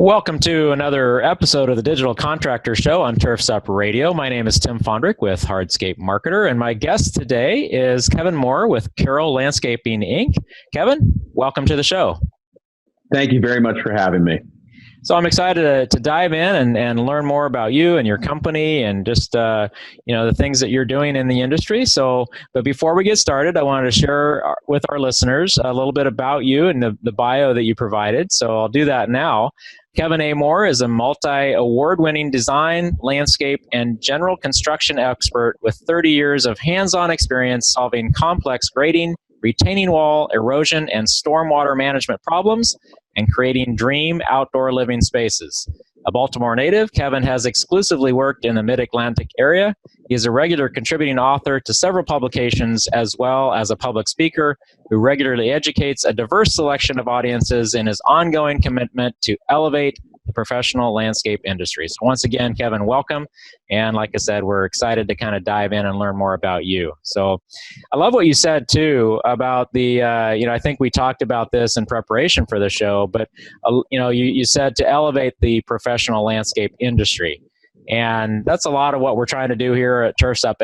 Welcome to another episode of the Digital Contractor Show on Turf's Up Radio. My name is Tim Fondrick with Hardscape Marketer, and my guest today is Kevin Moore with Carroll Landscaping, Inc. Kevin, welcome to the show. Thank you very much for having me. So I'm excited to dive in and learn more about you and your company and just the things that you're doing in the industry. But before we get started, I wanted to share with our listeners a little bit about you and the bio that you provided. So I'll do that now. Kevin A. Moore is a multi-award-winning design, landscape, and general construction expert with 30 years of hands-on experience solving complex grading, retaining wall, erosion, and stormwater management problems, and creating dream outdoor living spaces. A Baltimore native, Kevin has exclusively worked in the Mid-Atlantic area. He is a regular contributing author to several publications, as well as a public speaker who regularly educates a diverse selection of audiences in his ongoing commitment to elevate the professional landscape industry. So once again, Kevin, welcome. And like I said, we're excited to kind of dive in and learn more about you. So I love what you said too about the, I think we talked about this in preparation for the show, but you said to elevate the professional landscape industry. And that's a lot of what we're trying to do here at Turf's Up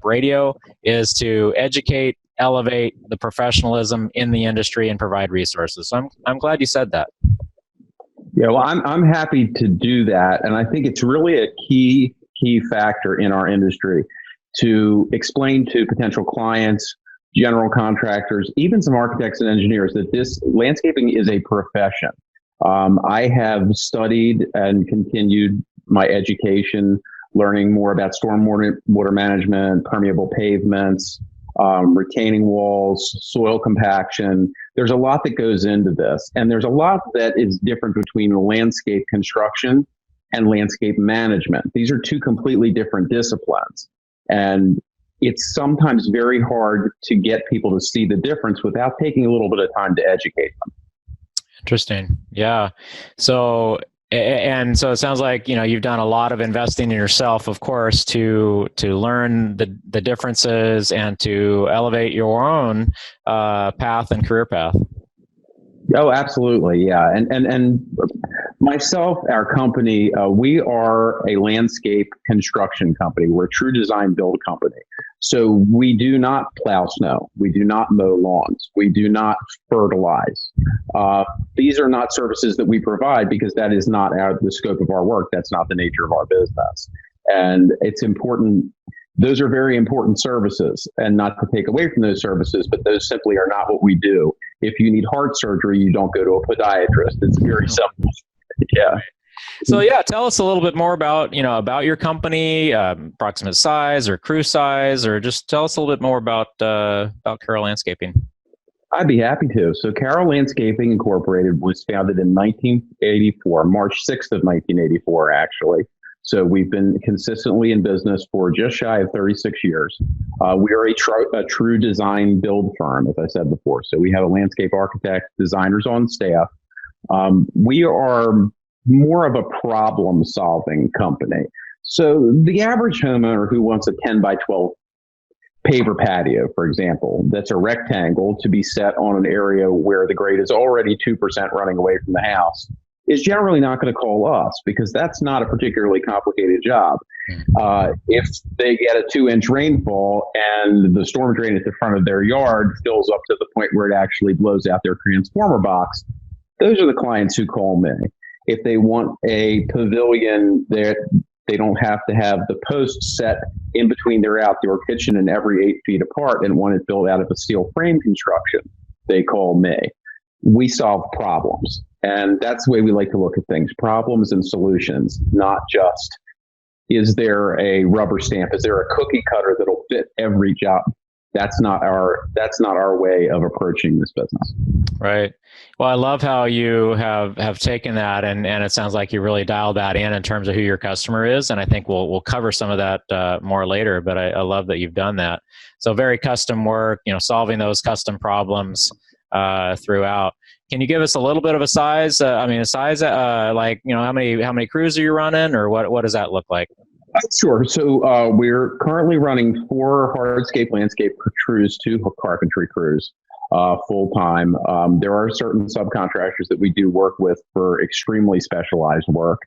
Radio is to educate, elevate the professionalism in the industry and provide resources. So I'm glad you said that. Yeah, well, I'm happy to do that, and I think it's really a key factor in our industry to explain to potential clients, general contractors, even some architects and engineers that this landscaping is a profession. I have studied and continued my education, learning more about stormwater management, permeable pavements, retaining walls, soil compaction. There's a lot that goes into this, and there's a lot that is different between landscape construction and landscape management. These are two completely different disciplines, and it's sometimes very hard to get people to see the difference without taking a little bit of time to educate them. Interesting. Yeah. So it sounds like, you've done a lot of investing in yourself, of course, to learn the differences and to elevate your own path and career path. Oh, absolutely. Yeah. And myself, our company, we are a landscape construction company. We're a true design build company. So we do not plow snow. We do not mow lawns. We do not fertilize. These are not services that we provide because that is not the scope of our work. That's not the nature of our business. And it's important. Those are very important services, and not to take away from those services, but those simply are not what we do. If you need heart surgery, you don't go to a podiatrist. It's very simple. Yeah. So tell us a little bit more about your company, approximate size or crew size, or just tell us a little bit more about Carroll Landscaping. I'd be happy to. So Carroll Landscaping Incorporated was founded in 1984, March 6th of 1984, actually. So we've been consistently in business for just shy of 36 years. We are a true design build firm, as I said before. So we have a landscape architect, designers on staff. We are more of a problem-solving company. So the average homeowner who wants a 10 by 12 paver patio, for example, that's a rectangle to be set on an area where the grade is already 2% running away from the house, is generally not going to call us because that's not a particularly complicated job. If they get a 2-inch rainfall and the storm drain at the front of their yard fills up to the point where it actually blows out their transformer box, those are the clients who call me. If they want a pavilion that they don't have to have the posts set in between their outdoor kitchen and every 8 feet apart and want it built out of a steel frame construction, they call me. We solve problems. And that's the way we like to look at things, problems and solutions, not just, is there a rubber stamp? Is there a cookie cutter that'll fit every job? That's not our way of approaching this business. Right. Well, I love how you have taken that and it sounds like you really dialed that in terms of who your customer is. And I think we'll cover some of that more later, but I love that you've done that. So very custom work, solving those custom problems throughout. Can you give us a little bit of a size? How many crews are you running, or what does that look like? Sure. So we're currently running 4 hardscape landscape crews, 2 carpentry crews. full time. There are certain subcontractors that we do work with for extremely specialized work.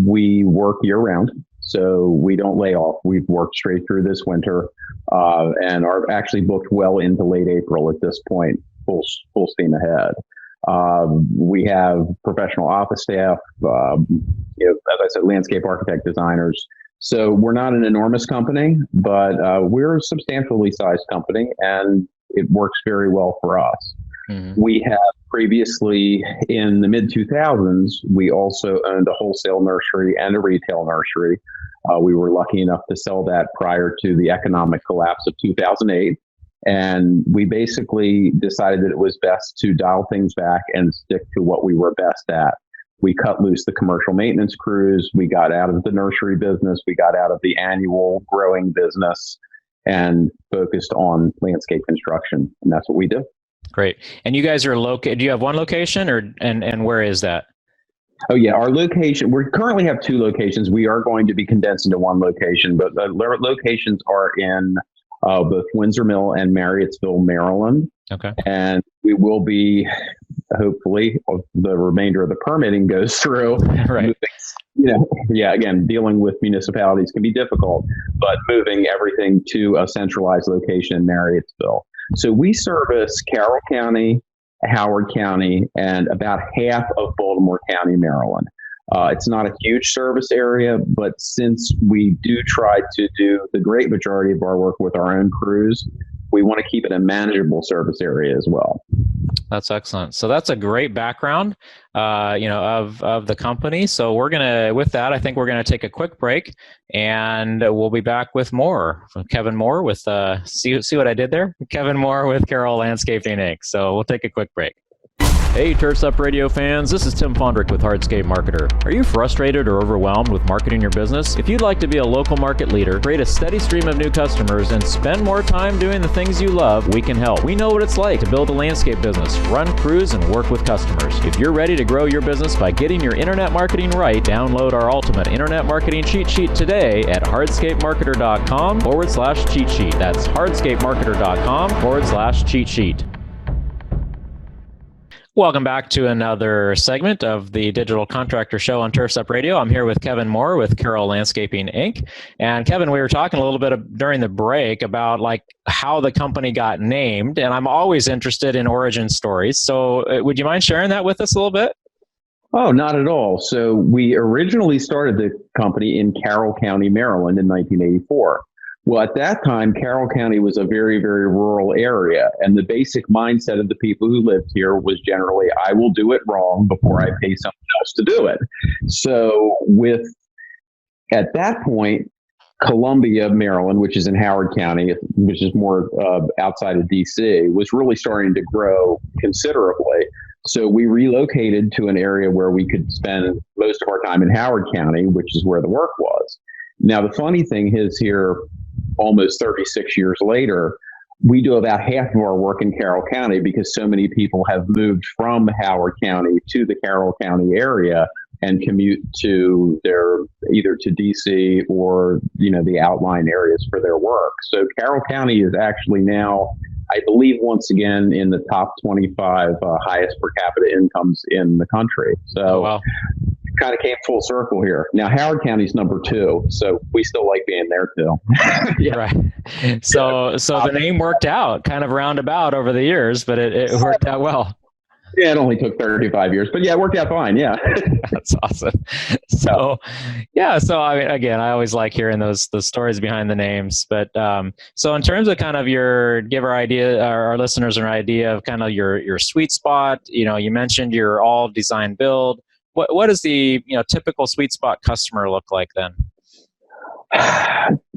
We work year round, so we don't lay off. We've worked straight through this winter, and are actually booked well into late April at this point, full steam ahead. We have professional office staff, as I said, landscape architect, designers. So we're not an enormous company, but we're a substantially sized company, and it works very well for us. Mm-hmm. We have previously, in the mid-2000s, we also owned a wholesale nursery and a retail nursery. We were lucky enough to sell that prior to the economic collapse of 2008. And we basically decided that it was best to dial things back and stick to what we were best at. We cut loose the commercial maintenance crews. We got out of the nursery business. We got out of the annual growing business and focused on landscape construction. And that's what we do. Great. And you guys are located, do you have one location and where is that? Oh yeah, our location, we currently have two locations. We are going to be condensed into one location, but the locations are in both Windsor Mill and Marriottsville, Maryland. Okay. And we will be, hopefully, the remainder of the permitting goes through. Right. Again, dealing with municipalities can be difficult, but moving everything to a centralized location in Marriottsville. So we service Carroll County, Howard County, and about half of Baltimore County, Maryland. It's not a huge service area, but since we do try to do the great majority of our work with our own crews, we want to keep it a manageable service area as well. That's excellent. So that's a great background, of the company. So with that, I think we're going to take a quick break, and we'll be back with more from Kevin Moore with, see what I did there? Kevin Moore with Carroll Landscaping, Inc. So we'll take a quick break. Hey, Turfs Up Radio fans, this is Tim Fondrick with Hardscape Marketer. Are you frustrated or overwhelmed with marketing your business? If you'd like to be a local market leader, create a steady stream of new customers, and spend more time doing the things you love, we can help. We know what it's like to build a landscape business, run crews, and work with customers. If you're ready to grow your business by getting your internet marketing right, download our ultimate internet marketing cheat sheet today at hardscapemarketer.com/cheat sheet. That's hardscapemarketer.com/cheat sheet. Welcome back to another segment of the Digital Contractor Show on Turfs Up Radio. I'm here with Kevin Moore with Carroll Landscaping, Inc. And Kevin, we were talking a little bit during the break about how the company got named, and I'm always interested in origin stories. So would you mind sharing that with us a little bit? Oh, not at all. So we originally started the company in Carroll County, Maryland in 1984. Well, at that time, Carroll County was a very, very rural area. And the basic mindset of the people who lived here was generally, I will do it wrong before I pay someone else to do it. So at that point, Columbia, Maryland, which is in Howard County, which is more outside of DC, was really starting to grow considerably. So we relocated to an area where we could spend most of our time in Howard County, which is where the work was. Now, the funny thing is here, almost 36 years later, we do about half of our work in Carroll County because so many people have moved from Howard County to the Carroll County area and commute to either to DC or, the outlying areas for their work. So Carroll County is actually now, I believe, once again, in the top 25 highest per capita incomes in the country. So oh, wow. Kind of came full circle here. Now Howard County's number 2, so we still like being there too. Yeah. Right. So the name worked out kind of roundabout over the years, but it worked out well. Yeah, it only took 35 years, but yeah, it worked out fine. Yeah. That's awesome. So I mean, again, I always like hearing the stories behind the names, but so in terms of kind of give our listeners an idea of kind of your sweet spot, you mentioned you're all design build. What does the typical sweet spot customer look like then?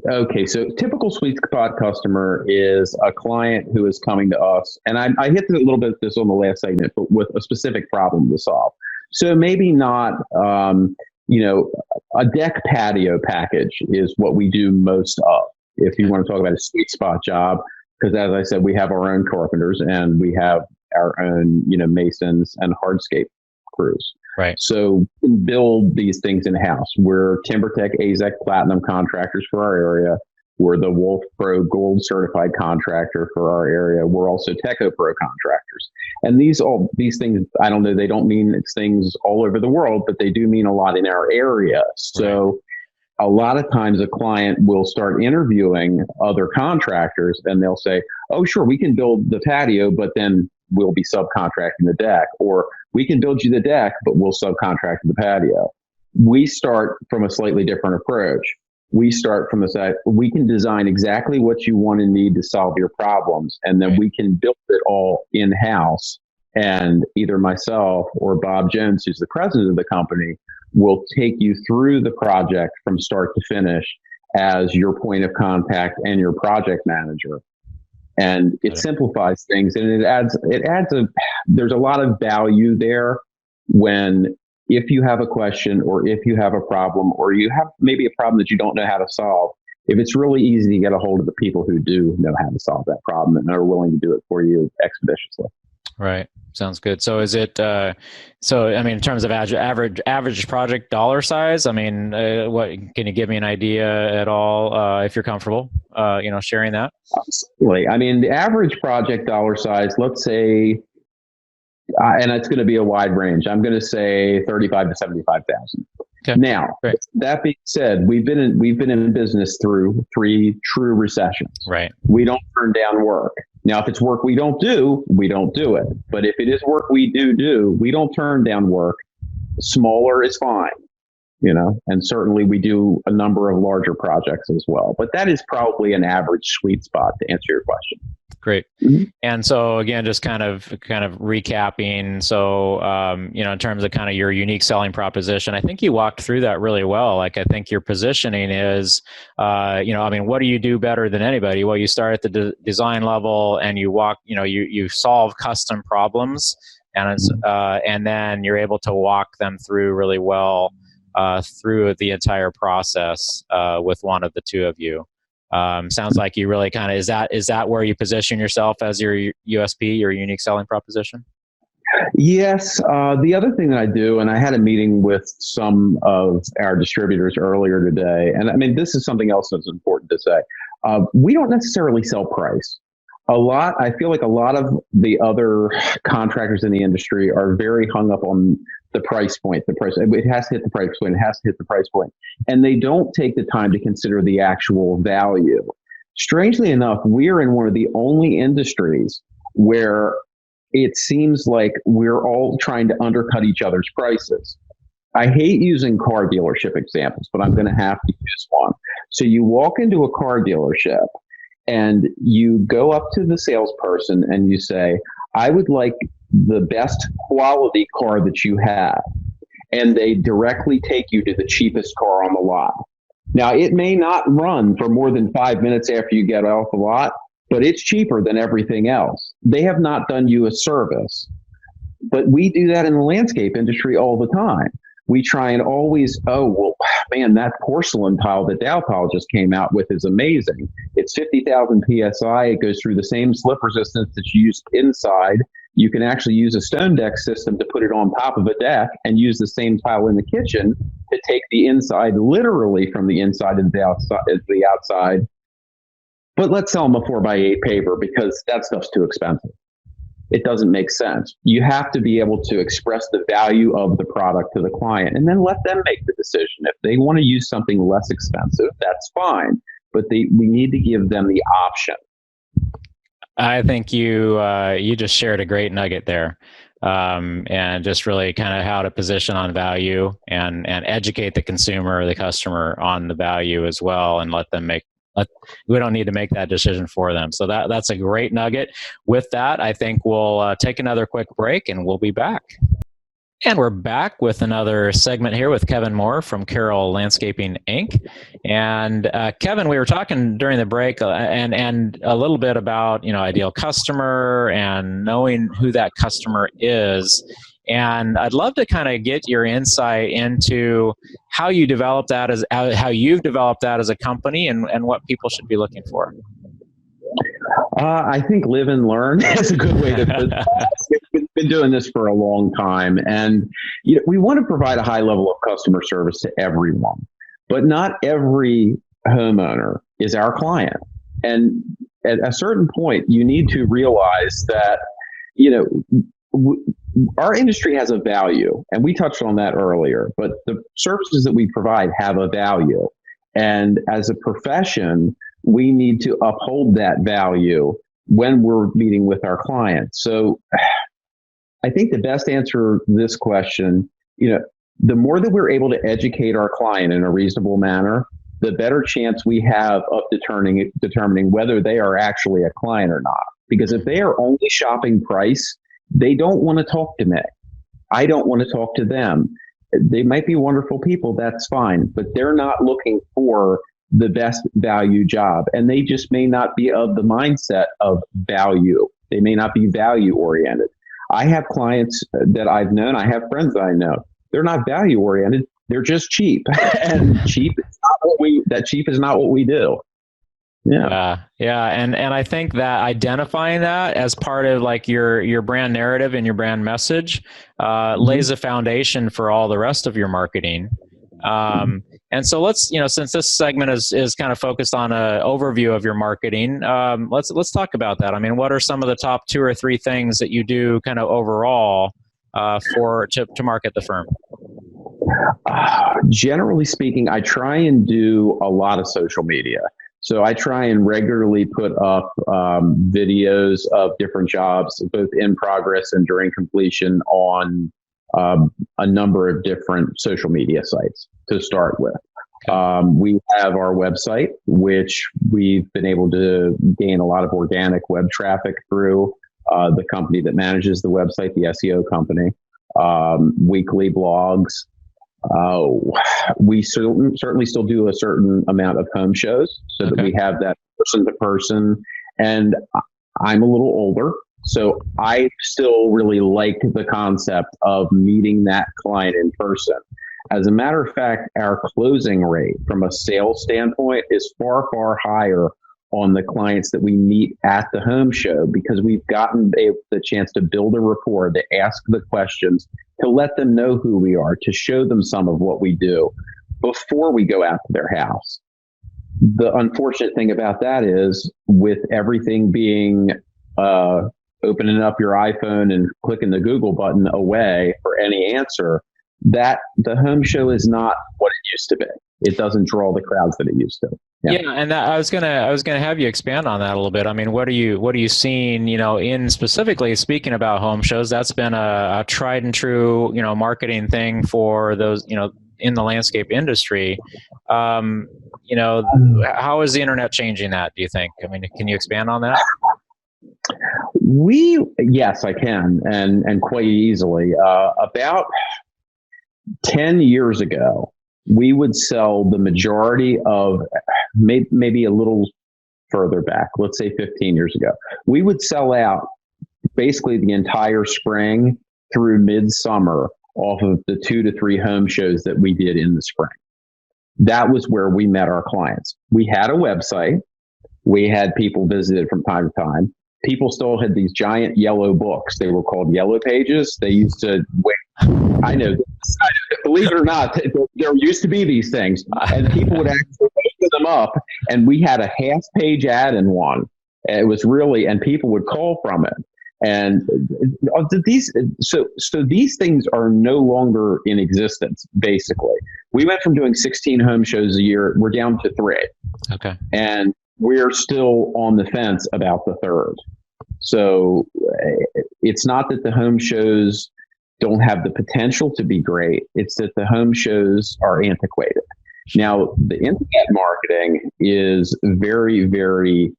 Okay, so typical sweet spot customer is a client who is coming to us, and I hit a little bit of this on the last segment, but with a specific problem to solve. So maybe not, a deck patio package is what we do most of. If you want to talk about a sweet spot job, because as I said, we have our own carpenters and we have our own, masons and hardscape crews. Right. So we can build these things in-house. We're TimberTech AZEC Platinum contractors for our area. We're the Wolf Pro Gold certified contractor for our area. We're also Teco Pro contractors. And these things, I don't know, they don't mean it's things all over the world, but they do mean a lot in our area. So a lot of times a client will start interviewing other contractors and they'll say, oh, sure, we can build the patio, but then we'll be subcontracting the deck. Or we can build you the deck, but we'll subcontract the patio. We start from a slightly different approach. We start from the side, we can design exactly what you want and need to solve your problems. And then we can build it all in-house. And either myself or Bob Jones, who's the president of the company, will take you through the project from start to finish as your point of contact and your project manager. And it simplifies things, and there's a lot of value there when, if you have a question or if you have a problem or you have maybe a problem that you don't know how to solve, if it's really easy to get a hold of the people who do know how to solve that problem and are willing to do it for you expeditiously. Right. Sounds good. So is it, in terms of average project dollar size, what can you give me an idea at all, if you're comfortable, sharing that? Absolutely. The average project dollar size, let's say, and it's going to be a wide range. I'm going to say 35 to 75,000. Okay. Now, that being said, we've been in business through 3 true recessions. Right. We don't turn down work. Now, if it's work we don't do it. But if it is work we do, we don't turn down work. Smaller is fine, and certainly we do a number of larger projects as well. But that is probably an average sweet spot, to answer your question. Great. Mm-hmm. And so again, just kind of recapping. So, in terms of kind of your unique selling proposition, I think you walked through that really well. Like, I think your positioning is, what do you do better than anybody? Well, you start at the design level and you you solve custom problems, and then you're able to walk them through really well, through the entire process, with one of the two of you. Sounds like you really kind of, is that where you position yourself as your USP, your unique selling proposition? Yes. The other thing that I do, and I had a meeting with some of our distributors earlier today, and this is something else that's important to say. We don't necessarily sell price. I feel like a lot of the other contractors in the industry are very hung up on the price point. It has to hit the price point. It has to hit the price point. And they don't take the time to consider the actual value. Strangely enough, we're in one of the only industries where it seems like we're all trying to undercut each other's prices. I hate using car dealership examples, but I'm going to have to use one. So you walk into a car dealership and you go up to the salesperson and you say, I would like the best quality car that you have. And they directly take you to the cheapest car on the lot. Now, it may not run for more than 5 minutes after you get off the lot, but it's cheaper than everything else. They have not done you a service. But we do that in the landscape industry all the time. We try and always, that porcelain tile that Dow Tile just came out with is amazing. It's 50,000 PSI. It goes through the same slip resistance that's used inside. You can actually use a stone deck system to put it on top of a deck and use the same tile in the kitchen to take the inside literally from the inside to the outside. But let's sell them a 4x8 paver because that stuff's too expensive. It doesn't make sense. You have to be able to express the value of the product to the client and then let them make the decision. If they want to use something less expensive, that's fine. But we need to give them the option. I think you just shared a great nugget there, and just really kind of how to position on value and educate the consumer or the customer on the value as well, and let them we don't need to make that decision for them. So that's a great nugget. With that, I think we'll take another quick break and we'll be back. And we're back with another segment here with Kevin Moore from Carroll Landscaping, Inc. And Kevin, we were talking during the break and a little bit about, ideal customer and knowing who that customer is. And I'd love to kind of get your insight into how you develop that how you've developed that as a company and what people should be looking for. I think live and learn is a good way to put it. We've been doing this for a long time, and we want to provide a high level of customer service to everyone, but not every homeowner is our client. And at a certain point, you need to realize that, you know, our industry has a value, and we touched on that earlier, but the services that we provide have a value. And as a profession, we need to uphold that value when we're meeting with our clients. So I think the best answer to this question, you know, the more that we're able to educate our client in a reasonable manner, the better chance we have of determining whether they are actually a client or not. Because if they are only shopping price, they don't want to talk to me. I don't want to talk to them. They might be wonderful people, that's fine, but they're not looking for the best value job. And they just may not be of the mindset of value. They may not be value oriented. I have clients that I've known, I have friends that I know. They're not value oriented. They're just cheap. And cheap is not what we do. Yeah. And I think that identifying that as part of like your brand narrative and your brand message lays a foundation for all the rest of your marketing. And so let's, since this segment is kind of focused on an overview of your marketing, let's talk about that. I mean, what are some of the top 2 or 3 things that you do kind of overall to market the firm? Generally speaking, I try and do a lot of social media. So I try and regularly put up videos of different jobs, both in progress and during completion, on a number of different social media sites to start with. We have our website, which we've been able to gain a lot of organic web traffic through the company that manages the website, the SEO company, weekly blogs. We certainly still do a certain amount of home shows so that we have that person to person. And I'm a little older, so I still really like the concept of meeting that client in person. As a matter of fact, our closing rate from a sales standpoint is far, far higher on the clients that we meet at the home show, because we've gotten the chance to build a rapport, to ask the questions, to let them know who we are, to show them some of what we do before we go out to their house. The unfortunate thing about that is, with everything being opening up your iPhone and clicking the Google button away for any answer, that the home show is not what it used to be. It doesn't draw the crowds that it used to. Yeah, and I was gonna have you expand on that a little bit. I mean, what are you seeing? In specifically speaking about home shows, that's been a tried and true marketing thing for those in the landscape industry. How is the internet changing that? Do you think? I mean, can you expand on that? Yes, I can, and quite easily. About 10 years ago, we would sell the majority of, maybe a little further back, let's say 15 years ago, we would sell out basically the entire spring through midsummer off of the 2 to 3 home shows that we did in the spring. That was where we met our clients. We had a website. We had people visited from time to time. People still had these giant yellow books. They were called yellow pages. They used to wait. I know, believe it or not, there used to be these things, and people would actually open them up, and we had a half-page ad in one. It was really, and people would call from it. And these things are no longer in existence. Basically, we went from doing 16 home shows a year. We're down to 3. Okay, and we're still on the fence about the 3rd. So it's not that the home shows don't have the potential to be great. It's that the home shows are antiquated. Now, the internet marketing is very, very,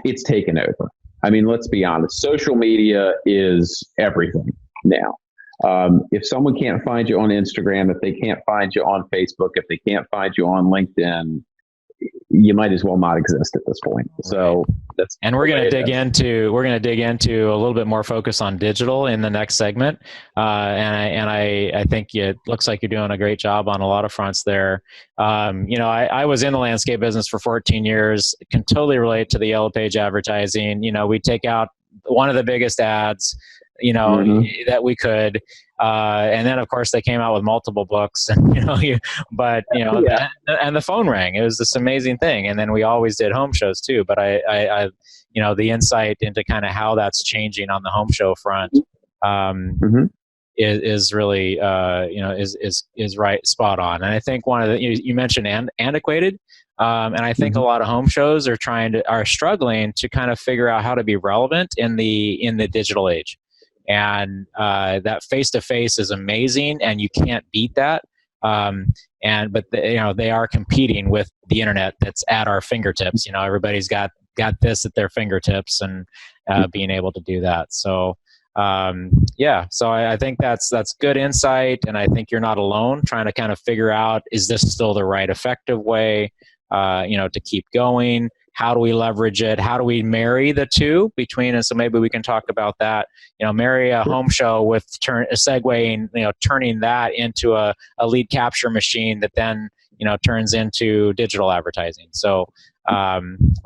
it's taken over. I mean, let's be honest. Social media is everything now. If someone can't find you on Instagram, if they can't find you on Facebook, if they can't find you on LinkedIn, you might as well not exist at this point. So that's, and we're going to dig into a little bit more focus on digital in the next segment. And I think it looks like you're doing a great job on a lot of fronts there. I was in the landscape business for 14 years, can totally relate to the yellow page advertising. We take out one of the biggest ads, that we could. And then of course they came out with multiple books, and Yeah. and the phone rang. It was this amazing thing. And then we always did home shows too. But I the insight into kind of how that's changing on the home show front is really is right, spot on. And I think one of the you mentioned antiquated. And I think a lot of home shows are struggling to kind of figure out how to be relevant in the digital age. And that face-to-face is amazing, and you can't beat that. But they are competing with the internet that's at our fingertips. Everybody's got this at their fingertips, and being able to do that. So so I think that's good insight, and I think you're not alone trying to kind of figure out, is this still the right effective way to keep going? How do we leverage it? How do we marry the two between? And so maybe we can talk about that. Marry a home show with segueing, turning that into a lead capture machine that then turns into digital advertising. So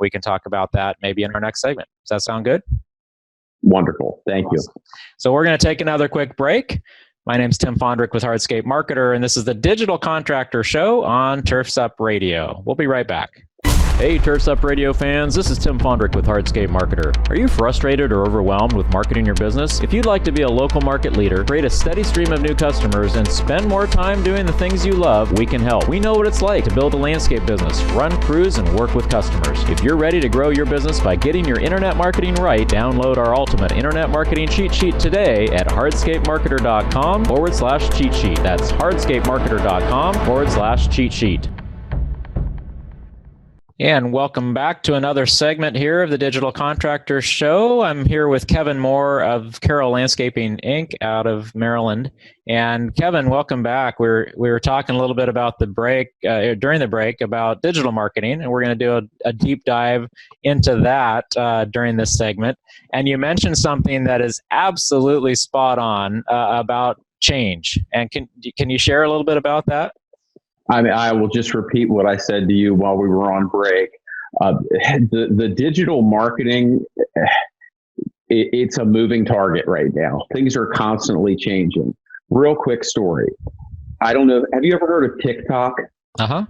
we can talk about that maybe in our next segment. Does that sound good? Wonderful. Thank you. So we're going to take another quick break. My name's Tim Fondrick with Hardscape Marketer, and this is the Digital Contractor Show on Turfs Up Radio. We'll be right back. Hey, Turfs Up Radio fans, this is Tim Fondrick with Hardscape Marketer. Are you frustrated or overwhelmed with marketing your business? If you'd like to be a local market leader, create a steady stream of new customers, and spend more time doing the things you love, we can help. We know what it's like to build a landscape business, run crews, and work with customers. If you're ready to grow your business by getting your internet marketing right, download our ultimate internet marketing cheat sheet today at hardscapemarketer.com/cheat sheet. That's hardscapemarketer.com/cheat sheet. And welcome back to another segment here of the Digital Contractor Show. I'm here with Kevin Moore of Carroll Landscaping, Inc. out of Maryland. And Kevin, welcome back. We were talking a little bit about during the break about digital marketing, and we're going to do a deep dive into that during this segment. And you mentioned something that is absolutely spot on about change. And can you share a little bit about that? I will just repeat what I said to you while we were on break. The digital marketing, it's a moving target right now. Things are constantly changing. Real quick story. I don't know. Have you ever heard of TikTok? Uh-huh.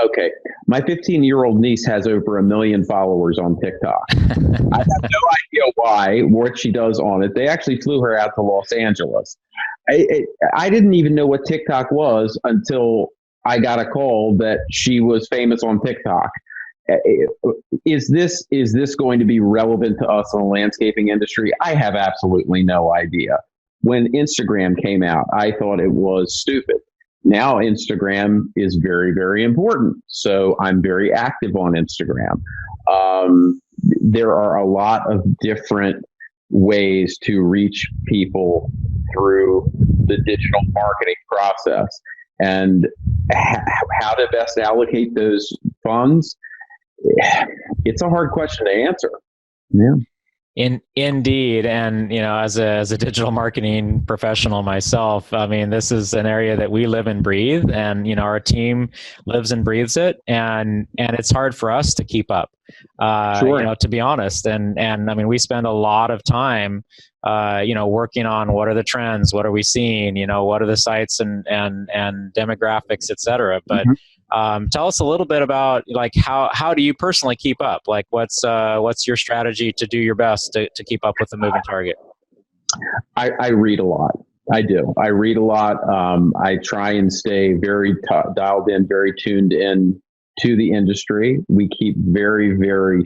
Okay. My 15-year-old niece has over 1 million followers on TikTok. I have no idea what she does on it. They actually flew her out to Los Angeles. I didn't even know what TikTok was until I got a call that she was famous on TikTok. Is this going to be relevant to us in the landscaping industry? I have absolutely no idea. When Instagram came out, I thought it was stupid. Now Instagram is very, very important. So I'm very active on Instagram. There are a lot of different ways to reach people through the digital marketing process. And how to best allocate those funds, it's a hard question to answer. Yeah. Indeed. And, as a digital marketing professional myself, I mean, this is an area that we live and breathe, and, our team lives and breathes it. And it's hard for us to keep up, Sure. To be honest. And I mean, we spend a lot of time, working on what are the trends, what are we seeing, what are the sites and demographics, et cetera. But tell us a little bit about how do you personally keep up? Like what's your strategy to do your best to keep up with the moving target? I read a lot. I do. I read a lot. I try and stay very dialed in, very tuned in to the industry. We keep very, very,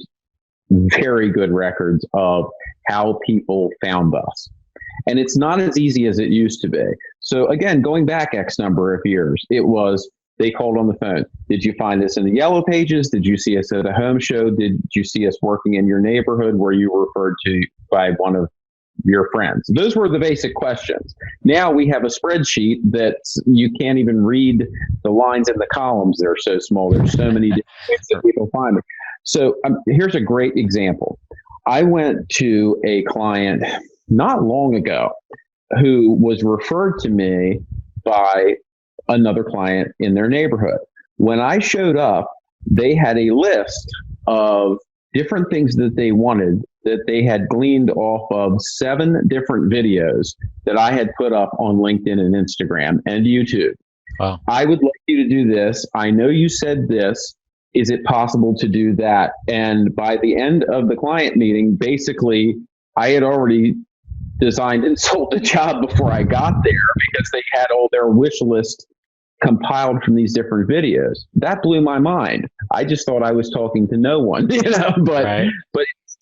very good records of how people found us. And it's not as easy as it used to be. So again, going back X number of years, it was, they called on the phone. Did you find us in the yellow pages? Did you see us at a home show? Did you see us working in your neighborhood? Were you referred to by one of your friends? Those were the basic questions. Now we have a spreadsheet that you can't even read the lines in the columns. They're so small. There's so many different ways that people find me. So here's a great example. I went to a client not long ago who was referred to me by another client in their neighborhood. When I showed up, they had a list of different things that they wanted that they had gleaned off of 7 different videos that I had put up on LinkedIn and Instagram and YouTube. Wow. I would like you to do this. I know you said this. Is it possible to do that? And by the end of the client meeting, basically, I had already designed and sold the job before I got there because they had all their wish list compiled from these different videos. That blew my mind. I just thought I was talking to no one, but Right.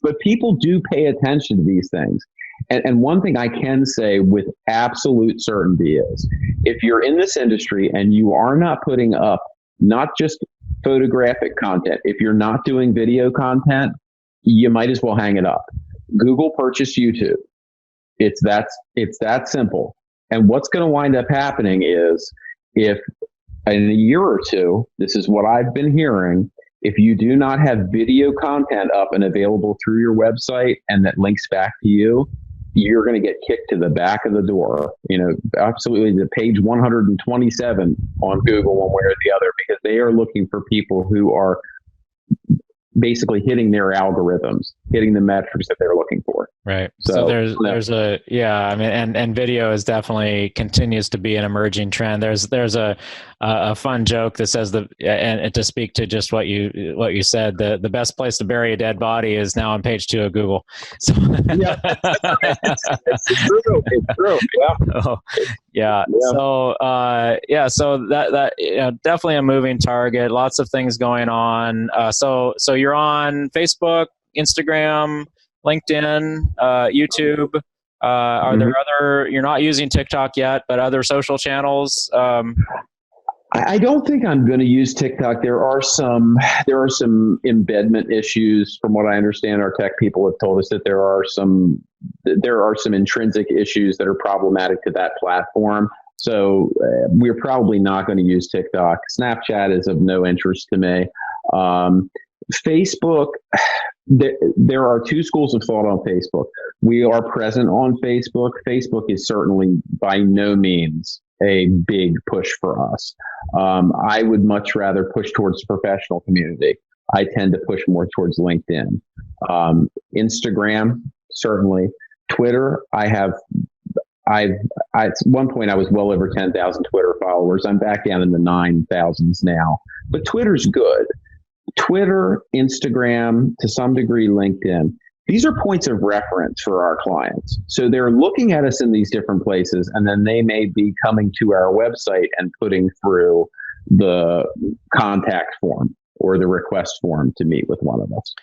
but people do pay attention to these things. And one thing I can say with absolute certainty is if you're in this industry and you are not putting up not just photographic content, if you're not doing video content, you might as well hang it up. Google purchased YouTube. It's that simple. And what's going to wind up happening is if in a year or two, this is what I've been hearing, if you do not have video content up and available through your website and that links back to you, you're going to get kicked to the back of the door. Absolutely to page 127 on Google one way or the other, because they are looking for people who are basically hitting their algorithms, hitting the metrics that they're looking for. Right. So there's I mean, and video is definitely continues to be an emerging trend. There's a fun joke that says and to speak to just what you said, the best place to bury a dead body is now on page 2 of Google. So yeah, it's true. It's true. Yeah. Oh, yeah. So that definitely a moving target. Lots of things going on. So you're on Facebook, Instagram, LinkedIn, YouTube. Are there other? You're not using TikTok yet, but other social channels. I don't think I'm going to use TikTok. There are some embedment issues, from what I understand. Our tech people have told us that there are some intrinsic issues that are problematic to that platform. So we're probably not going to use TikTok. Snapchat is of no interest to me. Facebook, there are 2 schools of thought on Facebook. We are present on Facebook. Facebook is certainly by no means a big push for us. I would much rather push towards the professional community. I tend to push more towards LinkedIn. Instagram, certainly. Twitter, at one point I was well over 10,000 Twitter followers. I'm back down in the 9,000s now, but Twitter's good. Twitter, Instagram, to some degree, LinkedIn. These are points of reference for our clients. So they're looking at us in these different places, and then they may be coming to our website and putting through the contact form or the request form to meet with one of us.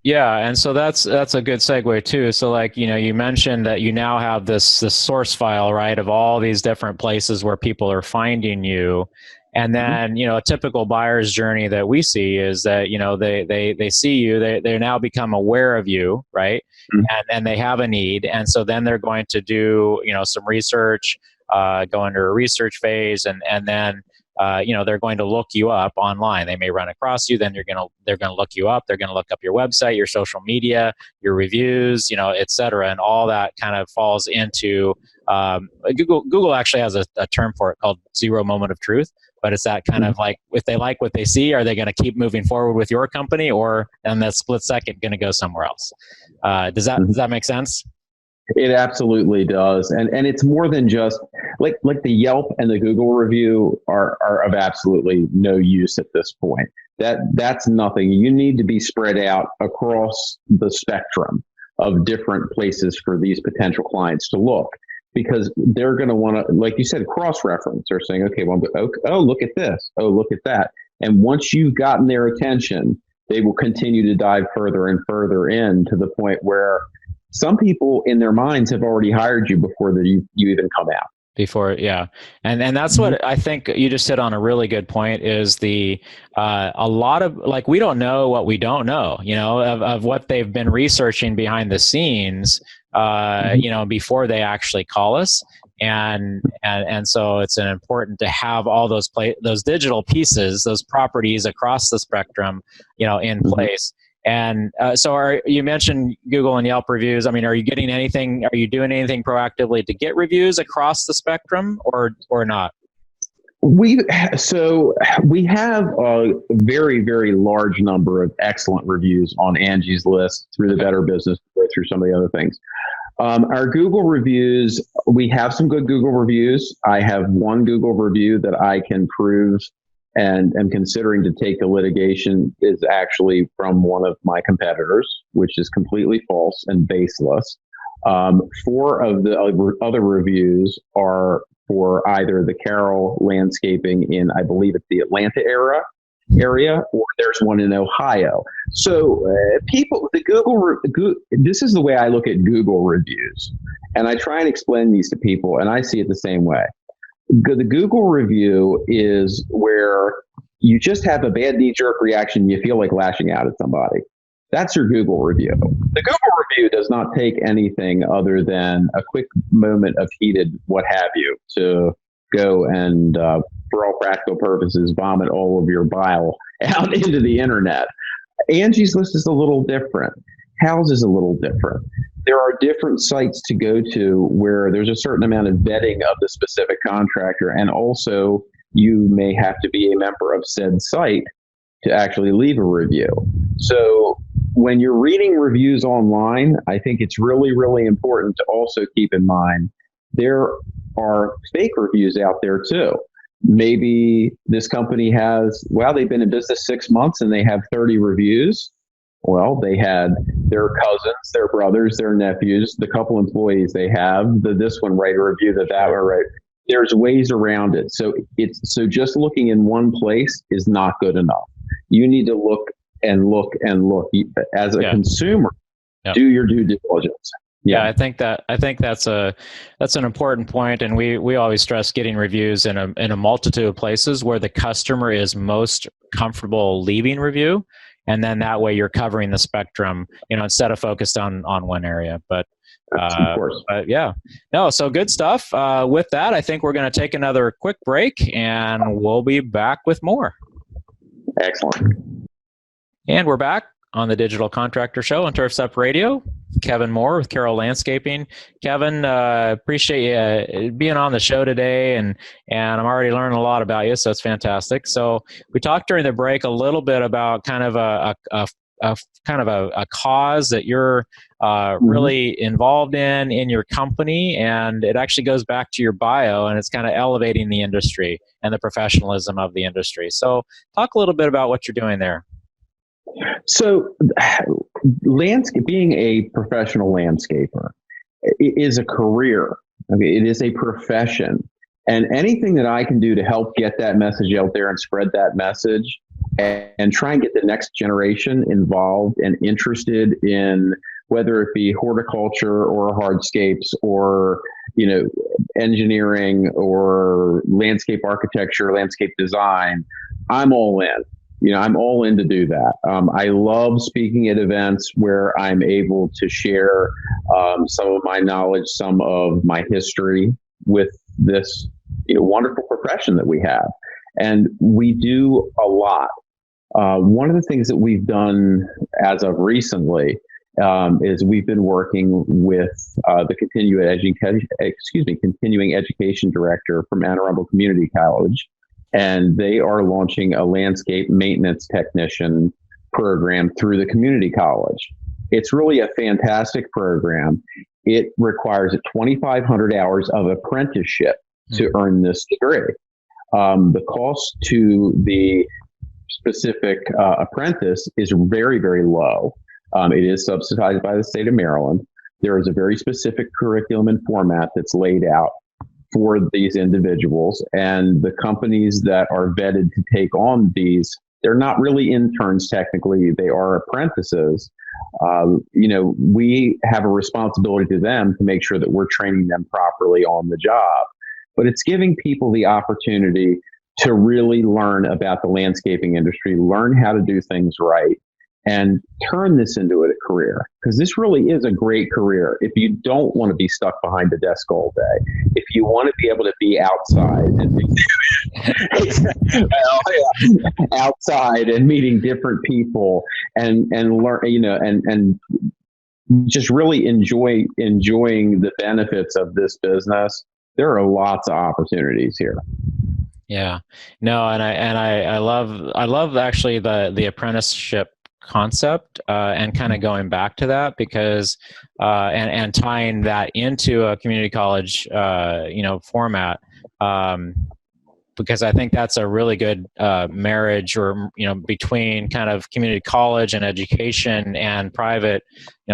Yeah, and so that's a good segue too. So you mentioned that you now have this source file, right, of all these different places where people are finding you. And then, a typical buyer's journey that we see is that, they see you, they now become aware of you, right? And they have a need. And so then they're going to do, some research, go into a research phase, and then, they're going to look you up online. They may run across you, then they're going to look you up. They're going to look up your website, your social media, your reviews, et cetera. And all that kind of falls into, Google actually has a term for it called 0 moment of truth. But it's that kind of like, if they like what they see, are they going to keep moving forward with your company, or in that split second going to go somewhere else? Does that make sense? It absolutely does. And it's more than just like the Yelp and the Google review are of absolutely no use at this point. That's nothing. You need to be spread out across the spectrum of different places for these potential clients to look, because they're going to want to, like you said, cross-reference. They're saying, okay, well, oh, look at this. Oh, look at that. And once you've gotten their attention, they will continue to dive further and further in, to the point where some people in their minds have already hired you before you even come out. Yeah. And that's what I think you just hit on a really good point, is a lot of, we don't know what we don't know, of what they've been researching behind the scenes, before they actually call us. And so it's important to have all those digital pieces, those properties across the spectrum, in place. And so you mentioned Google and Yelp reviews. I mean, are you doing anything proactively to get reviews across the spectrum, or not? We have a very, very large number of excellent reviews on Angie's List through the Better Business, through some of the other things. Our Google reviews, we have some good Google reviews. I have one Google review that I can prove and am considering to take to litigation is actually from one of my competitors, which is completely false and baseless. Four of the other reviews are for either the Carroll Landscaping in, I believe it's the Atlanta area, or there's one in Ohio. So people, this is the way I look at Google reviews. And I try and explain these to people, and I see it the same way. The Google review is where you just have a bad knee-jerk reaction. You feel like lashing out at somebody. That's your Google review. The Google review does not take anything other than a quick moment of heated what have you to go and, for all practical purposes, vomit all of your bile out into the internet. Angie's List is a little different. Hal's is a little different. There are different sites to go to where there's a certain amount of vetting of the specific contractor, and also you may have to be a member of said site to actually leave a review. So when you're reading reviews online, I think it's really, really important to also keep in mind there are fake reviews out there too. Maybe this company they've been in business 6 months and they have 30 reviews. Well, they had their cousins, their brothers, their nephews, the couple employees they have, this one write a review, that one write. There's ways around it. So just looking in one place is not good enough. You need to look and look and look. As a consumer, do your due diligence. Yeah, I think that's an important point, and we always stress getting reviews in a multitude of places where the customer is most comfortable leaving review, and then that way you're covering the spectrum, instead of focused on one area. But of course. So good stuff. With that, I think we're going to take another quick break, and we'll be back with more. Excellent. And we're back on the Digital Contractor Show on Turf's Up Radio. Kevin Moore with Carroll Landscaping. Kevin, appreciate you being on the show today, and I'm already learning a lot about you, so it's fantastic. So we talked during the break a little bit about kind of a cause that you're really involved in your company, and it actually goes back to your bio, and it's kind of elevating the industry and the professionalism of the industry. So talk a little bit about what you're doing there. So being a professional landscaper is a career. Okay? It is a profession. And anything that I can do to help get that message out there and spread that message and try and get the next generation involved and interested in whether it be horticulture or hardscapes or, engineering or landscape architecture, landscape design, I'm all in. I'm all in to do that. I love speaking at events where I'm able to share some of my knowledge, some of my history with this wonderful profession that we have. And we do a lot. One of the things that we've done as of recently is we've been working with the continuing education director from Anne Arundel Community College. And they are launching a landscape maintenance technician program through the community college. It's really a fantastic program. It requires 2,500 hours of apprenticeship to earn this degree. The cost to the specific apprentice is very, very low. It is subsidized by the state of Maryland. There is a very specific curriculum and format that's laid out for these individuals, and the companies that are vetted to take on these, they're not really interns technically, they are apprentices. We have a responsibility to them to make sure that we're training them properly on the job, but it's giving people the opportunity to really learn about the landscaping industry, learn how to do things right, and turn this into a career, because this really is a great career. If you don't want to be stuck behind a desk all day, if you want to be able to be outside and outside and meeting different people and learn, and just really enjoying the benefits of this business, there are lots of opportunities here. Yeah. No, and I love actually the apprenticeship concept, and kind of going back to that, because and tying that into a community college format, um, because I think that's a really good marriage, or between kind of community college and education and private,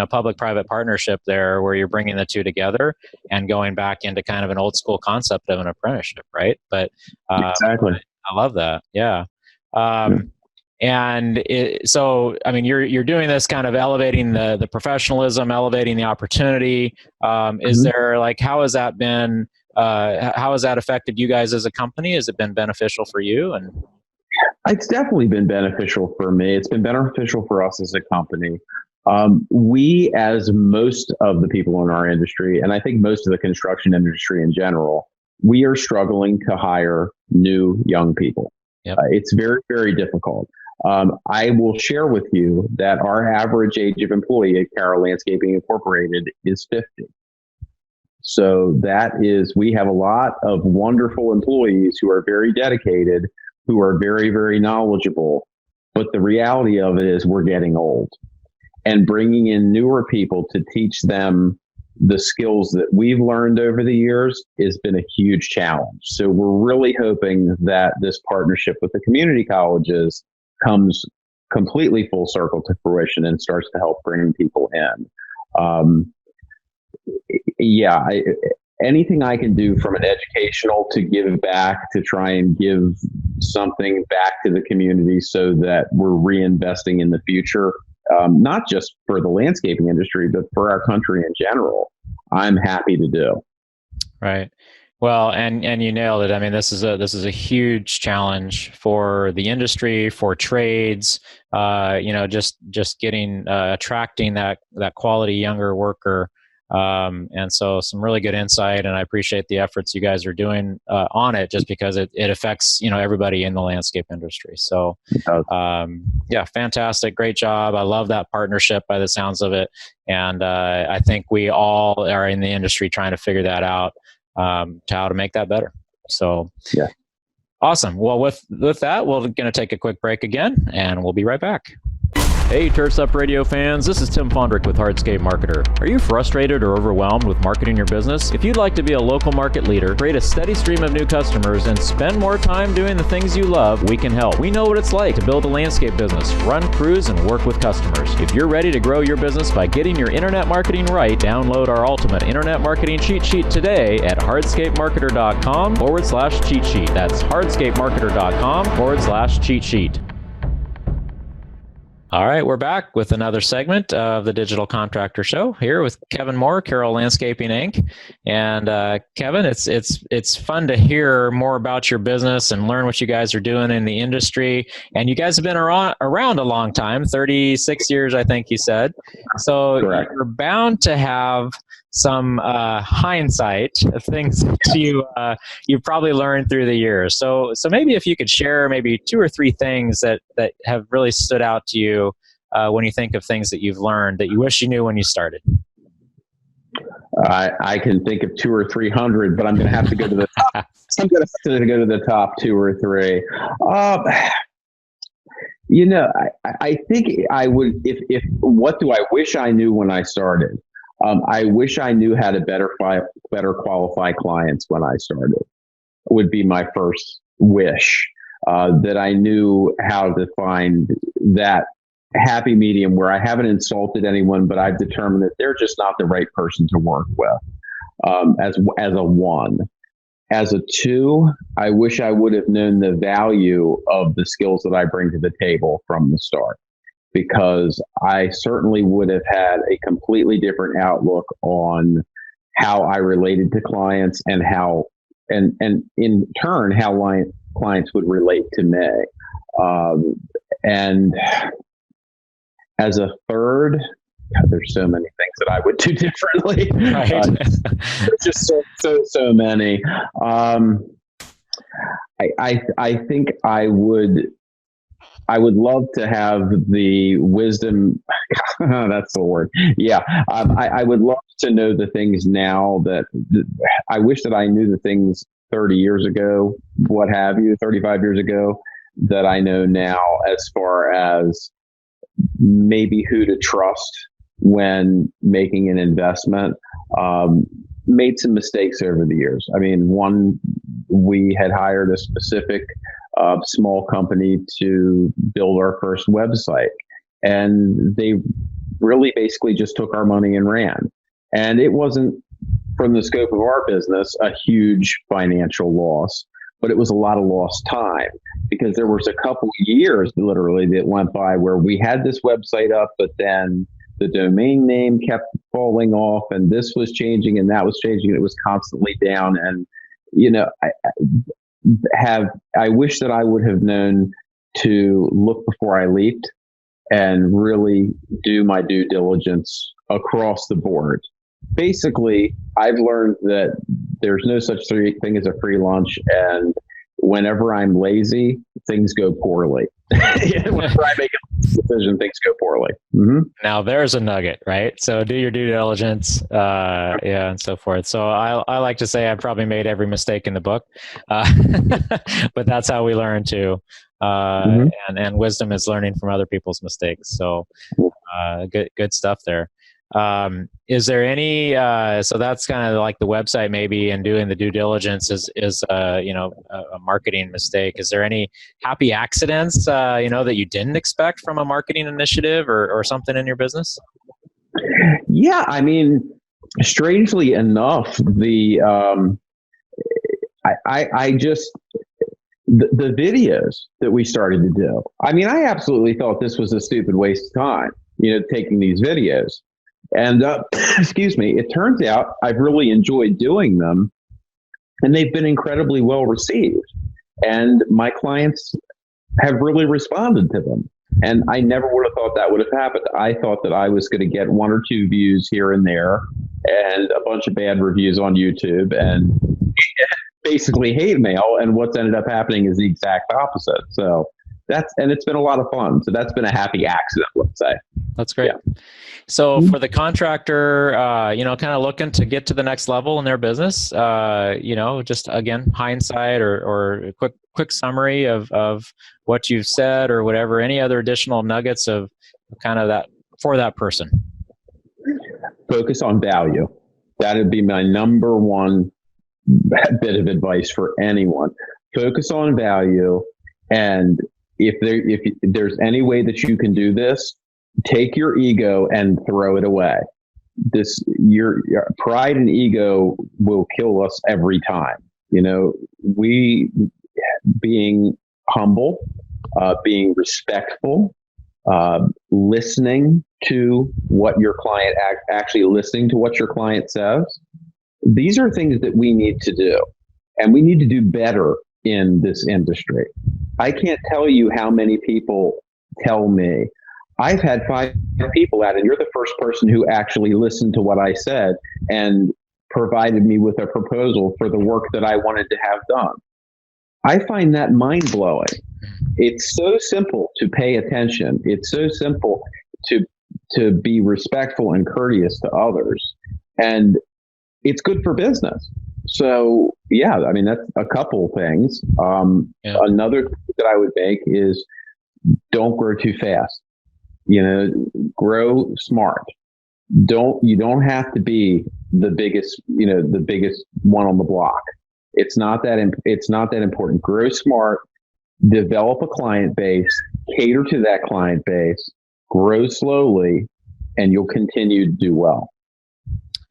public-private partnership there, where you're bringing the two together and going back into kind of an old school concept of an apprenticeship, right? But Exactly. I love that. Yeah. Yeah. So, I mean, you're doing this kind of elevating the professionalism, elevating the opportunity. Is Mhm. there, like, how has that been? How has that affected you guys as a company? Has it been beneficial for you? And It's definitely been beneficial for me. It's been beneficial for us as a company. We, as most of the people in our industry, and I think most of the construction industry in general, we are struggling to hire new young people. yep. It's very, very difficult. I will share with you that our average age of employee at Carroll Landscaping Incorporated is 50. So we have a lot of wonderful employees who are very dedicated, who are very, very knowledgeable. But the reality of it is we're getting old, and bringing in newer people to teach them the skills that we've learned over the years has been a huge challenge. So we're really hoping that this partnership with the community colleges comes completely full circle to fruition and starts to help bring people in. Um, yeah, anything I can do from an educational to give back, to try and give something back to the community so that we're reinvesting in the future, not just for the landscaping industry, but for our country in general, I'm happy to do. Right. Well, and you nailed it. I mean, this is a huge challenge for the industry, for trades. Just getting attracting that quality younger worker. And so, some really good insight, and I appreciate the efforts you guys are doing on it, just because it affects everybody in the landscape industry. So, yeah, fantastic, great job. I love that partnership by the sounds of it, and I think we all are in the industry trying to figure that out, to how to make that better. So, Yeah. awesome. Well, with that, we're going to take a quick break again, and we'll be right back. Hey, Turfs Up Radio fans, this is Tim Fondrick with Hardscape Marketer. Are you frustrated or overwhelmed with marketing your business? If you'd like to be a local market leader, create a steady stream of new customers, and spend more time doing the things you love, we can help. We know what it's like to build a landscape business, run crews, and work with customers. If you're ready to grow your business by getting your internet marketing right, download our ultimate internet marketing cheat sheet today at hardscapemarketer.com/cheat sheet. That's hardscapemarketer.com/cheat sheet. All right, we're back with another segment of the Digital Contractor Show, here with Kevin Moore, Carroll Landscaping Inc. And Kevin, it's fun to hear more about your business and learn what you guys are doing in the industry. And you guys have been around a long time, 36 years, I think you said. So Correct. You're bound to have some hindsight of things that you've probably learned through the years. So maybe if you could share maybe 2 or 3 things that have really stood out to you when you think of things that you've learned that you wish you knew when you started. I can think of 200 or 300, but I'm going to have to go to the top. I'm going to have to go to the top 2 or 3. I think I would. If what do I wish I knew when I started? I wish I knew how to better qualify clients when I started. Would be my first wish. That I knew how to find that happy medium where I haven't insulted anyone, but I've determined that they're just not the right person to work with. As a 1. As a 2, I wish I would have known the value of the skills that I bring to the table from the start, because I certainly would have had a completely different outlook on how I related to clients, and how, and in turn, how clients would relate to me. And as a 3rd, God, there's so many things that I would do differently. Right. There's just so many. I think I would love to have the wisdom. That's the word. Yeah. I would love to know the things now that I wish that I knew the things 30 years ago, what have you, 35 years ago, that I know now as far as maybe who to trust when making an investment. Made some mistakes over the years. I mean, one, we had hired a specific small company to build our first website, and they really basically just took our money and ran. And it wasn't, from the scope of our business, a huge financial loss, but it was a lot of lost time, because there was a couple of years literally that went by where we had this website up, but then the domain name kept falling off, and this was changing and that was changing, and it was constantly down. And, I wish that I would have known to look before I leaped and really do my due diligence across the board. Basically, I've learned that there's no such thing as a free lunch, and whenever I'm lazy, things go poorly. Whenever I make a decision, things go poorly. Mm-hmm. Now there's a nugget, right? So do your due diligence, and so forth. So I like to say I've probably made every mistake in the book, but that's how we learn too. And wisdom is learning from other people's mistakes. So good stuff there. Is there any, so that's kind of like the website maybe, and doing the due diligence is a marketing mistake. Is there any happy accidents, that you didn't expect from a marketing initiative or something in your business? Yeah. I mean, strangely enough, the videos that we started to do, I mean, I absolutely thought this was a stupid waste of time, taking these videos. And, excuse me, it turns out I've really enjoyed doing them, and they've been incredibly well received. And my clients have really responded to them. And I never would have thought that would have happened. I thought that I was going to get 1 or 2 views here and there and a bunch of bad reviews on YouTube and basically hate mail. And what's ended up happening is the exact opposite. So it's been a lot of fun. So that's been a happy accident, let's say. That's great. Yeah. So for the contractor, kind of looking to get to the next level in their business, just again, hindsight or a quick summary of what you've said or whatever, any other additional nuggets of kind of that for that person. Focus on value. That would be my number one bit of advice for anyone. Focus on value. And if there's any way that you can do this, take your ego and throw it away. Your pride and ego will kill us every time. We being humble, being respectful, listening to what your client actually listening to what your client says. These are things that we need to do, and we need to do better in this industry. I can't tell you how many people tell me, I've had 5 people out, and you're the first person who actually listened to what I said and provided me with a proposal for the work that I wanted to have done. I find that mind-blowing. It's so simple to pay attention. It's so simple to be respectful and courteous to others. And it's good for business. So, yeah, I mean, that's a couple of things. Another that I would make is don't grow too fast. Grow smart. You don't have to be the biggest one on the block. It's not that important. Grow smart, develop a client base, cater to that client base, grow slowly, and you'll continue to do well.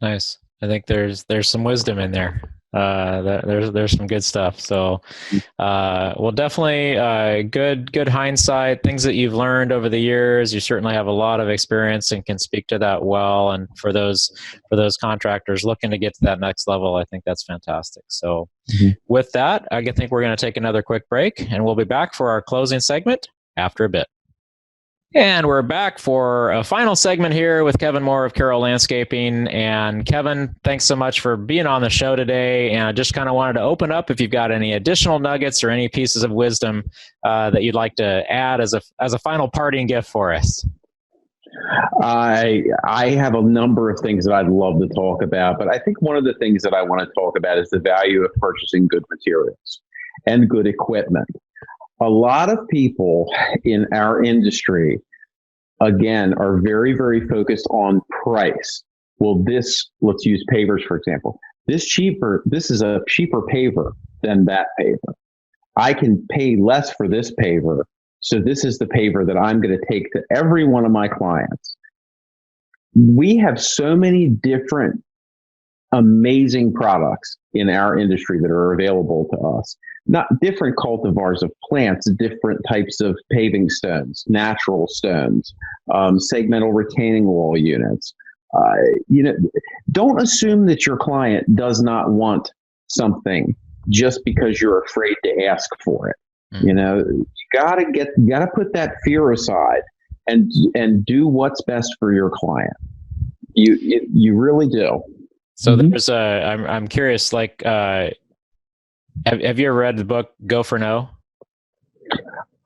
Nice. I think there's some wisdom in there. There's some good stuff. So, well, definitely good hindsight, things that you've learned over the years. You certainly have a lot of experience and can speak to that well. And for those contractors looking to get to that next level, I think that's fantastic. So with that, I think we're going to take another quick break, and we'll be back for our closing segment after a bit. And we're back for a final segment here with Kevin Moore of Carroll Landscaping. And Kevin, thanks so much for being on the show today. And I just kind of wanted to open up if you've got any additional nuggets or any pieces of wisdom that you'd like to add as a final parting gift for us. I have a number of things that I'd love to talk about, but I think one of the things that I want to talk about is the value of purchasing good materials and good equipment. A lot of people in our industry, again, are very, very focused on price. Well, let's use pavers, for example. This is a cheaper paver than that paver. I can pay less for this paver. So this is the paver that I'm going to take to every one of my clients. We have so many different amazing products in our industry that are available to us. Not different cultivars of plants, different types of paving stones, natural stones, segmental retaining wall units. Don't assume that your client does not want something just because you're afraid to ask for it. You gotta put that fear aside and do what's best for your client. You really do. So there's I'm curious, like, have you ever read the book Go for No?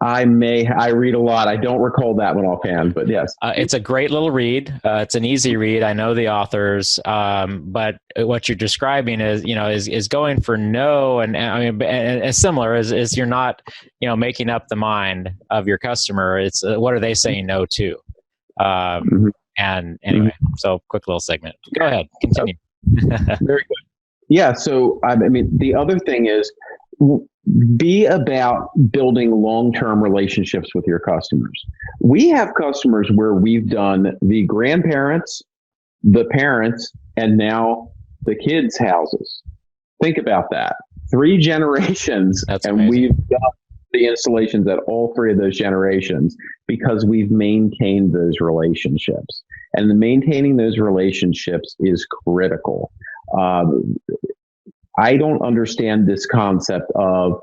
I read a lot. I don't recall that one offhand, but yes. It's a great little read. It's an easy read. I know the authors, but what you're describing is going for no, and I mean, and similar is you're not, making up the mind of your customer. It's what are they saying no to? And anyway, so quick little segment. Go ahead, continue. Very good. Yeah. So I mean, the other thing is, be about building long-term relationships with your customers. We have customers where we've done the grandparents, the parents, and now the kids' houses. Think about that. 3 generations. That's and amazing. We've done the installations at all 3 of those generations because we've maintained those relationships. And maintaining those relationships is critical. I don't understand this concept of,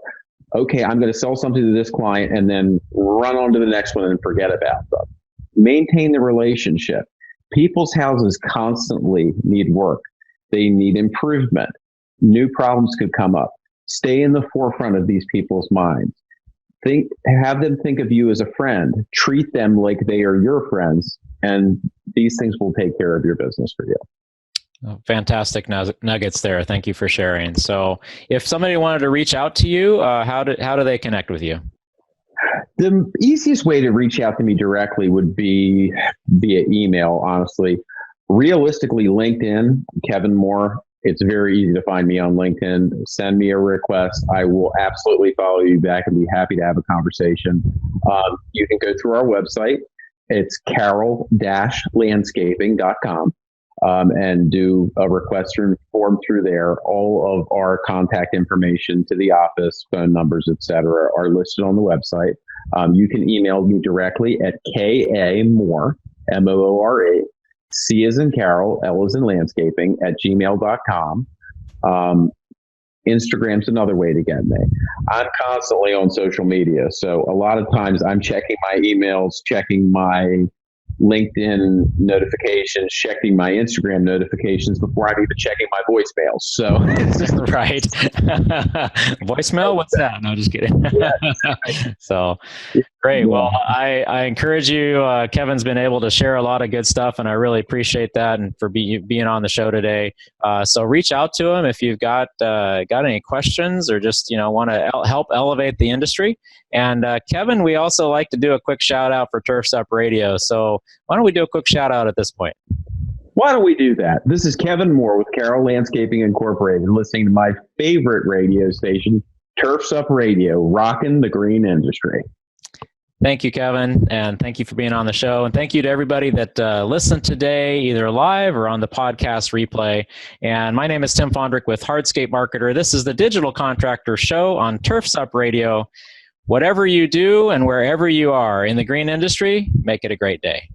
okay, I'm going to sell something to this client and then run on to the next one and forget about them. Maintain the relationship. People's houses constantly need work. They need improvement. New problems could come up. Stay in the forefront of these people's minds. Have them think of you as a friend. Treat them like they are your friends, and these things will take care of your business for you. Oh, fantastic nuggets there. Thank you for sharing. So if somebody wanted to reach out to you, how do they connect with you? The easiest way to reach out to me directly would be via email, honestly. Realistically, LinkedIn, Kevin Moore. It's very easy to find me on LinkedIn. Send me a request. I will absolutely follow you back and be happy to have a conversation. You can go through our website. It's carroll-landscaping.com. And do a request form through there. All of our contact information to the office, phone numbers, etc., are listed on the website. You can email me directly at KA Moore, MOORE, C as in Carroll, L as in landscaping, @gmail.com. Instagram's another way to get me. I'm constantly on social media, so a lot of times I'm checking my emails, checking my LinkedIn notifications, checking my Instagram notifications before I'm even checking my voicemails. So right. Voicemail? What's that? No, just kidding. So great. Well, I encourage you. Kevin's been able to share a lot of good stuff, and I really appreciate that, and for being on the show today. So reach out to him if you've got any questions or just want to help elevate the industry. And Kevin, we also like to do a quick shout out for Turf's Up Radio. So why don't we do a quick shout out at this point? Why don't we do that? This is Kevin Moore with Carroll Landscaping Incorporated, listening to my favorite radio station, Turf's Up Radio, rocking the green industry. Thank you, Kevin, and thank you for being on the show. And thank you to everybody that listened today, either live or on the podcast replay. And my name is Tim Fondrick with Hardscape Marketer. This is the Digital Contractor Show on Turf's Up Radio. Whatever you do and wherever you are in the green industry, make it a great day.